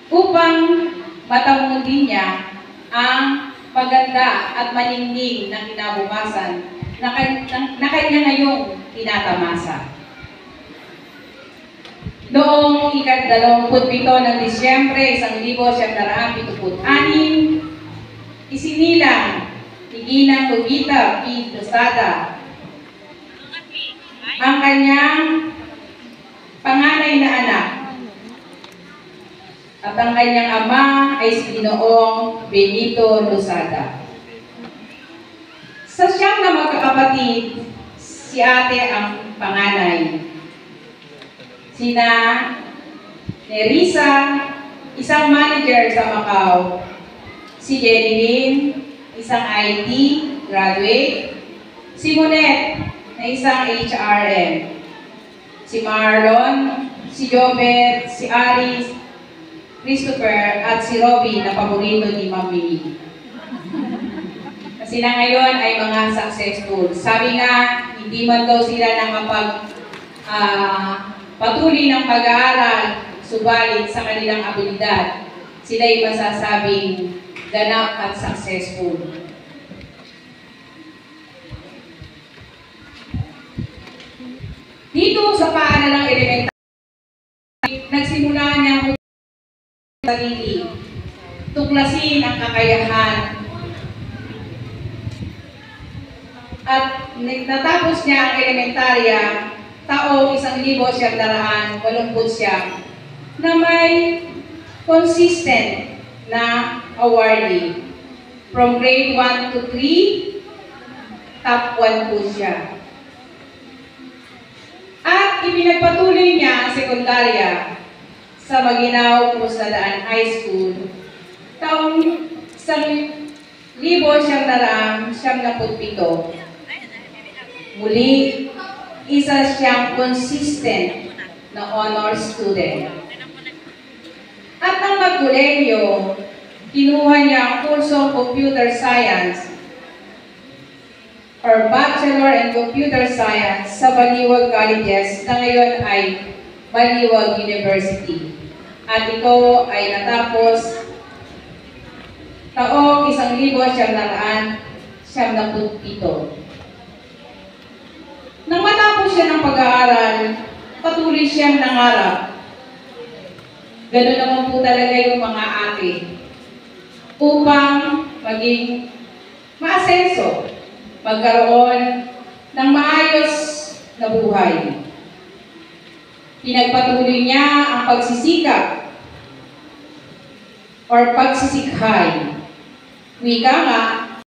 upang matamundi niya ang maganda at maningning na kinabukasan na kanya ngayong tinatamasa. Noong ika-27 ng Disyembre, 1976, isinilang ni Ginang Lubita P. Losada ang kanyang panganay na anak. At ang kanyang ama ay si Ginoong Benito Losada. Sa siyam na magkakapatid, si ate ang panganay. Sina Nerissa, isang manager sa Macau. Si Jerilyn, isang IT graduate. Si Monet, na isang HRM. Si Marlon, si Jobet, si Aris, Christopher, at si Robby na paborito ni Mami. Sila ngayon ay mga successful. Sabi nga, hindi man daw sila patuloy ng pag-aaral, subalit sa kanilang abilidad, sila ay masasabing ganap at successful. Dito sa paaralang elementary, nagsimula niya ang sarili, tuklasin ang kakayahan, at natapos niya ang elementarya taong 1989 na may consistent na awardee. From grade 1 to 3, top 1 po siya. At ipinagpatuloy niya ang sekundarya sa Maguinao Cruzadaan High School taong 1977. Muli, isa siyang consistent na honor student. At ang magkolehiyo, kinuha niya ang kursong Computer Science or Bachelor in Computer Science sa Baliwag Colleges na ngayon ay Baliwag University. At ito ay natapos taong 1977. Nang matapos siya ng pag-aaral, patuloy siyang nangarap. Ganoon naman po talaga yung mga ate. Upang maging maasenso, magkaroon ng maayos na buhay. Pinagpatuloy niya ang pagsisikap or pagsisikhay. Wika nga,